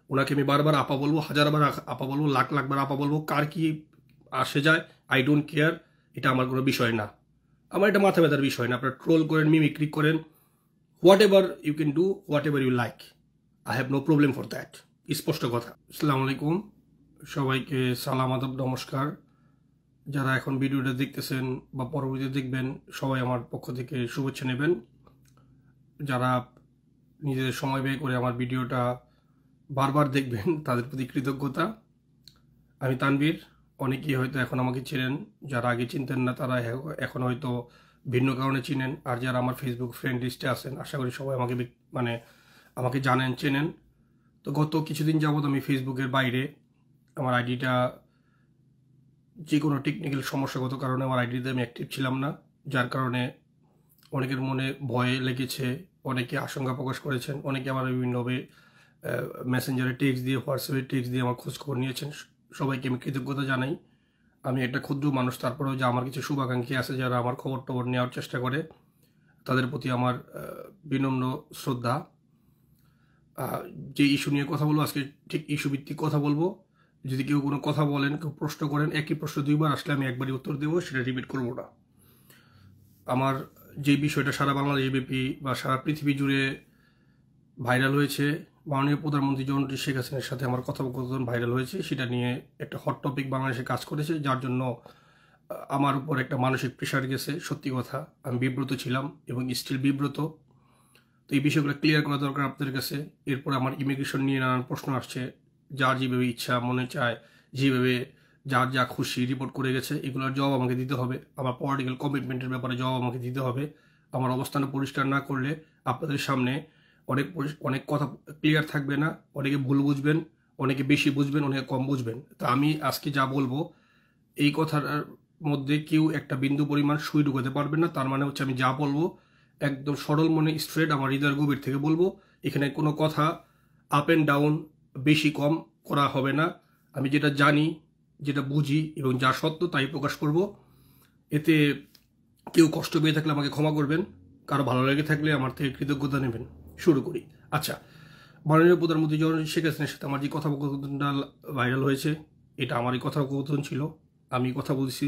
ওনাকে আমি বারবার আপা বলবো, হাজারবার আপা বলবো, লাখ লাখবার আপা বলবো, কার কি আসে যায় আই ডোন্ট কেয়ার, এটা আমার কোনো বিষয় না, আমার এটা মাথা ব্যথার বিষয় না। আপনারা ট্রোল করেন, মিমিক্রি করেন, whatever you can do, whatever you like, I have no problem for that. স্পষ্ট কথা। আসসালামু আলাইকুম, সবাইকে সালাম আদাব নমস্কার। যারা এখন ভিডিওটা দেখতেছেন বা পরবর্তীতে দেখবেন, সবাই আমার পক্ষ থেকে শুভেচ্ছা নেবেন। যারা নিজেদের সময় ব্যয় করে আমার ভিডিওটা বারবার দেখবেন, তাদের প্রতি কৃতজ্ঞতা। আমি তানভীর। অনেকেই হয়তো এখন আমাকে চেনেন, যারা আগে চিনতেন না তারা এখন হয়তো ভিন্ন কারণে চিনেন। আর যারা আমার ফেসবুক ফ্রেন্ড লিস্টে আছেন, আশা করি সবাই আমাকে জানেন, চেনেন। তো গত কিছুদিন যাবৎ আমি ফেসবুকের বাইরে আমার আইডিটা যে কোনো টেকনিক্যাল সমস্যাগত কারণে আমার আইডিতে আমি অ্যাক্টিভ ছিলাম না, যার কারণে অনেকের মনে ভয় লেগেছে, অনেকে আশঙ্কা প্রকাশ করেছেন, অনেকে আমার বিভিন্নভাবে মেসেঞ্জারে টেক্সট দিয়ে, হোয়াটসঅ্যাপে টেক্সট দিয়ে আমার খোঁজখবর নিয়েছেন। সবাইকে আমি কৃতজ্ঞতা জানাই। আমি একটা ক্ষুদ্র মানুষ, তারপরেও যে আমার কিছু শুভাকাঙ্ক্ষী আছে যারা আমার খবর টবর নেওয়ার চেষ্টা করে, তাদের প্রতি আমার বিনম্র শ্রদ্ধা। যে ইস্যু নিয়ে কথা বলবো আজকে, ঠিক ইস্যু ভিত্তিক কথা বলবো। যদি কেউ কোনো কথা বলেন, কেউ প্রশ্ন করেন, একই প্রশ্ন দুইবার আসলে আমি একবারই উত্তর দেবো, সেটা রিপিট করবো না। আমার যে বিষয়টা সারা বাংলাদেশ ব্যাপী বা সারা পৃথিবী জুড়ে ভাইরাল হয়েছে, মাননীয় প্রধানমন্ত্রী জননেত্রী শেখ হাসিনার সাথে আমার কথোপকথন ভাইরাল হয়েছে, সেটা নিয়ে একটা হট টপিক বাংলাদেশে কাজ করেছে, যার জন্য আমার উপর একটা মানসিক প্রেশার গেছে। সত্যি কথা, আমি বিব্রত ছিলাম এবং স্টিল বিব্রত। তো এই বিষয়গুলো ক্লিয়ার করা দরকার আপনাদের কাছে। এরপর আমার ইমিগ্রেশন নিয়ে নানান প্রশ্ন আসছে, যার যেভাবে ইচ্ছা মনে চায়, যেভাবে যার যা খুশি রিপোর্ট করে গেছে, এগুলোর জবাব আমাকে দিতে হবে। আমার পলিটিক্যাল কমিটমেন্টের ব্যাপারে জবাব আমাকে দিতে হবে। আমার অবস্থান পরিষ্কার না করলে আপনাদের সামনে অনেক কথা ক্লিয়ার থাকবে না। অনেকে ভুল বুঝবেন, অনেকে বেশি বুঝবেন, অনেকে কম বুঝবেন। তো আমি আজকে যা বলবো, এই কথার মধ্যে কেউ একটা বিন্দু পরিমাণ সুই ঢুকাতে পারবেন না। তার মানে হচ্ছে আমি যা বলবো একদম সরল মনে, স্ট্রেট, আমার হৃদয়ের গভীর থেকে বলবো। এখানে কোনো কথা আপ অ্যান্ড ডাউন, বেশি কম করা হবে না। আমি যেটা জানি, যেটা বুঝি এবং যা সত্য তাই প্রকাশ করব। এতে কেউ কষ্ট পেয়ে থাকলে আমাকে ক্ষমা করবেন, কারো ভালো লেগে থাকলে আমার থেকে কৃতজ্ঞতা নেবেন। শুরু করি। আচ্ছা, মাননীয় প্রধানমন্ত্রী জননেত্রী শেখ হাসিনার সাথে আমার যে কথোপকথনটা ভাইরাল হয়েছে, এটা আমারই কথোপকথন ছিল। আমি কথা বলছি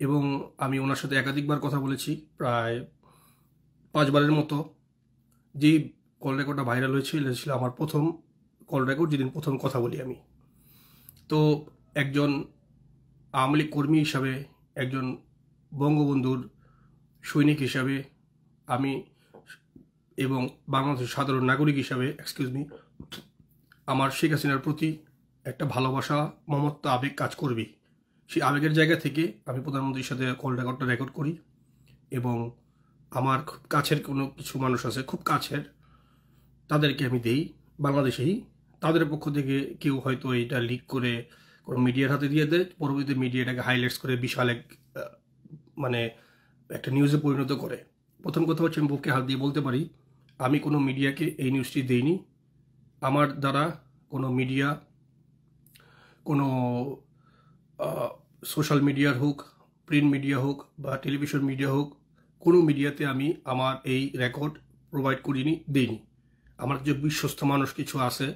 এবং আমি ওনার সাথে একাধিকবার কথা বলেছি, প্রায় 5 বারের মতো। যেই কল রেকর্ডটা ভাইরাল হয়েছিল, এটা ছিল আমার প্রথম কল রেকর্ড, যেদিন প্রথম কথা বলি আমি। তো একজন আওয়ামী লীগ কর্মী হিসাবে, একজন বঙ্গবন্ধুর সৈনিক হিসাবে আমি, এবং বাংলাদেশের সাধারণ নাগরিক হিসাবে আমার শেখ হাসিনার প্রতি একটা ভালোবাসা, মমত্ব, আবেগ কাজ করবে। সেই আবেগের জায়গা থেকে আমি প্রধানমন্ত্রীর সাথে কল রেকর্ডটা রেকর্ড করি এবং আমার খুব কাছের কোনো কিছু মানুষ আছে, খুব কাছের, তাদেরকে আমি দেই বাংলাদেশেই। তাদের পক্ষ থেকে কেউ হয়তো এটা লিক করে কোনো মিডিয়ার হাতে দিয়ে দেয়, পরবর্তীতে মিডিয়াটাকে হাইলাইটস করে বিশাল এক একটা নিউজে পরিণত করে। প্রথম কথা হচ্ছে, আমি বুকে হাত দিয়ে বলতে পারি, আমি কোনো মিডিয়াকে এই নিউজটি দেইনি। আমার দ্বারা কোনো মিডিয়া, কোনো সোশ্যাল মিডিয়ার হোক, প্রিন্ট মিডিয়া হোক বা টেলিভিশন মিডিয়া হোক, কোনো মিডিয়াতে আমি আমার এই রেকর্ড প্রোভাইড করিনি, দেইনি। আমার যে বিশ্বস্ত মানুষ কিছু আছে,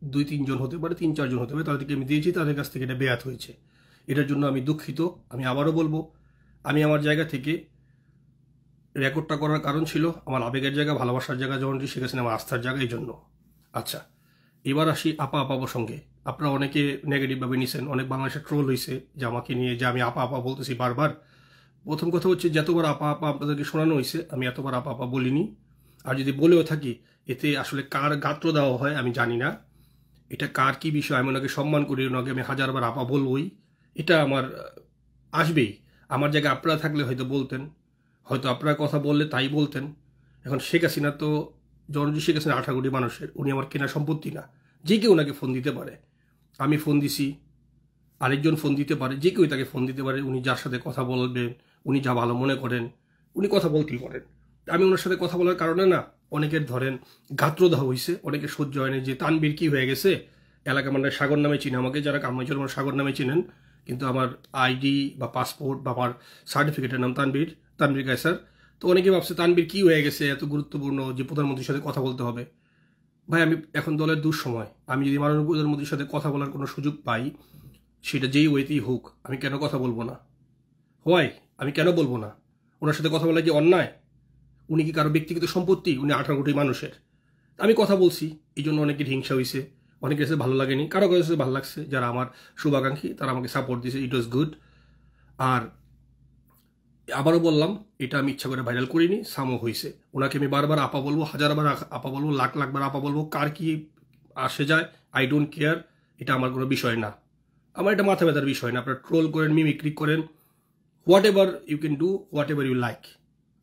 2-3 জন হতে পারে, 3-4 জন হতে পারে, তাদেরকে আমি দিয়েছি, তাদের কাছ থেকে এটা বেয়াত হয়েছে। এটার জন্য আমি দুঃখিত। আমি আবারও বলবো, আমি আমার জায়গা থেকে রেকর্ডটা করার কারণ ছিল আমার আবেগের জায়গা, ভালোবাসার জায়গা, যখন শেখ হাসিনা আমার আস্থার জায়গা, এই জন্য। আচ্ছা, এবার আসি আপা প্রসঙ্গে। আপনারা অনেকে নেগেটিভভাবে নিছেন, অনেক বাংলাদেশের ট্রোল হয়েছে যে আমাকে নিয়ে, যে আমি আপা বলতেছি বারবার। প্রথম কথা হচ্ছে, যতবার আপা আপনাদেরকে শোনানো হয়েছে, আমি এতবার আপা বলিনি। আর যদি বলেও থাকি, এতে আসলে কার গাত্র দেওয়া হয় আমি জানি না, এটা কার কি বিষয়। আমি ওনাকে সম্মান করি, ওনাকে আমি হাজারবার আপা বলবই, এটা আমার আসবেই। আমার জায়গায় আপনারা থাকলে হয়তো বলতেন, হয়তো আপনারা কথা বললে তাই বলতেন। এখন শেখ হাসিনা তো, জননেত্রী শেখ হাসিনা 18 কোটি মানুষের, উনি আমার কেনা সম্পত্তি না। যে কেউ ওনাকে ফোন দিতে পারে, আমি ফোন দিছি, আরেকজন ফোন দিতে পারে, যে কেউ তাকে ফোন দিতে পারে। উনি যার সাথে কথা বলবেন, উনি যা ভালো মনে করেন, উনি কথা বলতেই পারেন। আমি ওনার সাথে কথা বলার কারণে না, অনেকের ধরেন গাত্রদাহ হয়েছে, অনেকের সহ্য হয়নি যে তানবীর কি হয়ে গেছে, এলাকা মানে সাগর নামে চিনে আমাকে, যারা কামাইচুর আমার সাগর নামে চিনেন, কিন্তু আমার আইডি বা পাসপোর্ট বা আমার সার্টিফিকেটের নাম তানবীর কায়সার। তো অনেকে ভাবছে তানবীর কি হয়ে গেছে এত গুরুত্বপূর্ণ যে প্রধানমন্ত্রীর সাথে কথা বলতে হবে। ভাই আমি এখন দলের দুঃসময়, আমি যদি মাননীয় প্রধানমন্ত্রীর সাথে কথা বলার কোনো সুযোগ পাই, সেটা যেই ওয়েতেই হোক, আমি কেন কথা বলবো না? হোয়াই? আমি কেন বলবো না? ওনার সাথে কথা বলা কি অন্যায়? উনি কি কারো ব্যক্তিগত সম্পত্তি? উনি 18 কোটি মানুষের। আমি কথা বলছি, এই জন্য অনেকের হিংসা হয়েছে, অনেকের কাছে ভালো লাগেনি, কারো কাছে ভালো লাগছে। যারা আমার শুভাকাঙ্ক্ষী তারা আমাকে সাপোর্ট দিয়েছে, ইট ওয়াজ গুড। আর আবারও বললাম, এটা আমি ইচ্ছা করে ভাইরাল করিনি, সামও হয়েছে। ওনাকে আমি বারবার আপা বলবো, হাজারবার আপা বলবো, লাখ লাখবার আপা বলবো, কার কি আসে যায়, আই ডোন্ট কেয়ার, এটা আমার কোনো বিষয় না। আমার এটা মাথা ব্যথার বিষয় না। আপনারা ট্রোল করেন, মিমিক্রি করেন, whatever you can do, whatever you like,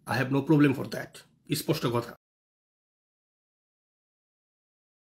I have no problem for that. স্পষ্ট কথা।